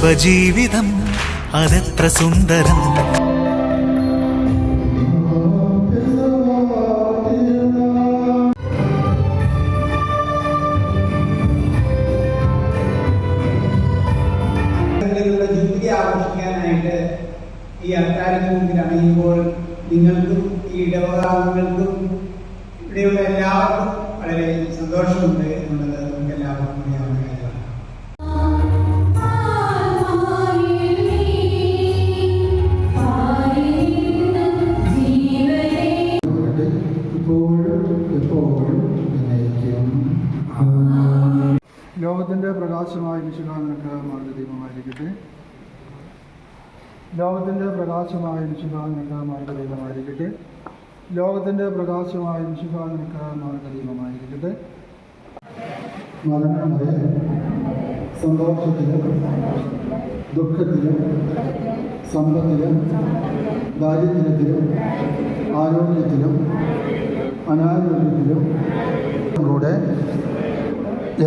കുടുംബജീവിതം അതെത്ര സുന്ദരം. ജൂബിലി ആഘോഷിക്കാനായിട്ട് ഈ അത്താഴത്തിന് മുമ്പിൽ അണയുമ്പോൾ നിങ്ങൾക്കും ഈ ഇടവകാംഗങ്ങൾക്കും ഇവിടെയുള്ള എല്ലാവർക്കും വളരെ സന്തോഷമുണ്ട് എന്നുള്ളത് നമുക്ക് എല്ലാവർക്കും അറിയാവുന്ന കാര്യമാണ്. ലോകത്തിൻ്റെ പ്രകാശമായ വിശുദ്ധാനക്ക് മാർഗദീപമായിരിക്കട്ടെ. ലോകത്തിൻ്റെ പ്രകാശമായ വിശുദ്ധാനക്ക് മാർഗദീപമായിരിക്കട്ടെ. ലോകത്തിൻ്റെ പ്രകാശമായ വിശുദ്ധാനക്ക് മാർഗദീപമായിരിക്കട്ടെ. മരണമേ സന്തോഷത്തിലും ദുഃഖത്തിലും സമ്പത്തിലും ദാരിദ്ര്യത്തിലും ആരോഗ്യത്തിലും അനാരോഗ്യത്തിലും കൂടെ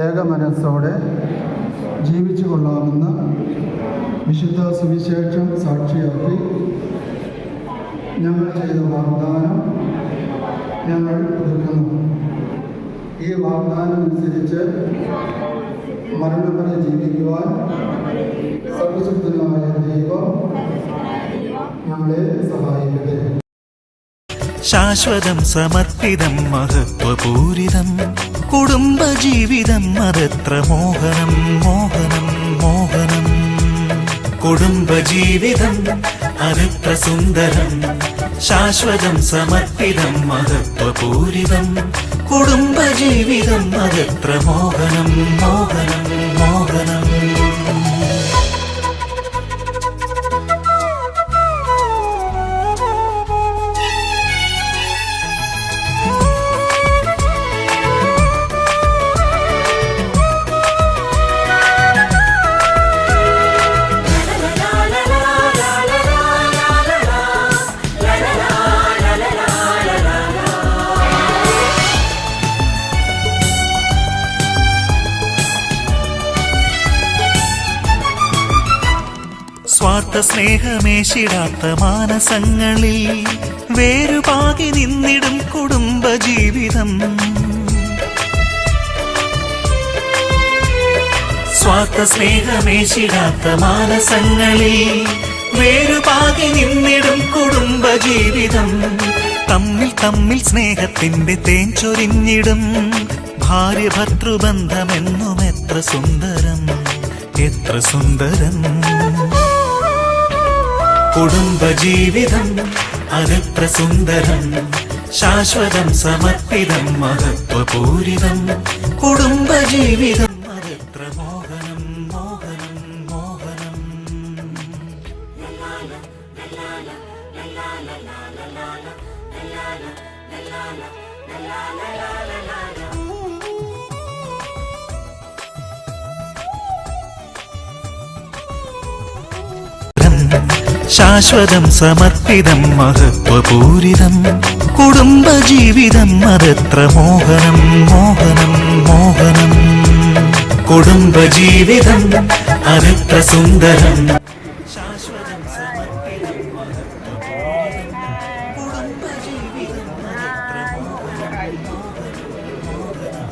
ഏകമനസ്സോടെ ജീവിച്ചു കൊള്ളാമെന്ന് വിശുദ്ധ സുവിശേഷം സാക്ഷിയാക്കി ഞങ്ങൾ ചെയ്ത വാഗ്ദാനം ഞങ്ങൾ പുതുക്കുന്നു. ഈ വാഗ്ദാനം അനുസരിച്ച് മരണം വരെ ജീവിക്കുവാൻ സർവശക്തനായ ദൈവം ഞങ്ങളെ സഹായിക്കട്ടെ. ശാശ്വതം സമർപ്പിതം മഹത്വപൂരിതം കുടുംബജീവിതം അതെത്ര മോഹനം മോഹനം മോഹനം. കുടുംബജീവിതം അതെത്ര സുന്ദരം. ശാശ്വതം സമർപ്പിതം മഹത്വപൂരിതം കുടുംബജീവിതം അതെത്ര മോഹനം മോഹനം മോഹനം. സ്വാർത്ഥ സ്നേഹമേശിടാത്ത മാനസങ്ങളിൽ വേരുപാകി നിന്നിടും കുടുംബജീവിതം. സ്വാർത്ഥ സ്നേഹമേശിടാത്ത മാനസങ്ങളിൽ വേരുപാകി നിന്നിടും കുടുംബജീവിതം. തമ്മിൽ തമ്മിൽ സ്നേഹത്തിന്റെ തേൻ ചൊരിഞ്ഞിടും ഭാര്യ ഭർതൃബന്ധമെന്നും എത്ര സുന്ദരം എത്ര സുന്ദരം. കുടുംബജീവിതം അതെത്ര സുന്ദരം. ശാശ്വതം സമർപ്പിതം മഹത്വപൂരിതം കുടുംബജീവിതം അതെത്ര മോഹനം മോഹനം മോഹനം. ശാശ്വതം സമർപ്പിതം മഹത്വപൂരിതം കുടുംബജീവിതം അതെത്ര മോഹനം മോഹനം മോഹനം. കുടുംബജീവിതം അതെത്ര സുന്ദരം. ശാശ്വതം സമർപ്പിതം മഹത്വപൂരിതം കുടുംബജീവിതം അതെത്ര മോഹനം മോഹനം മോഹനം.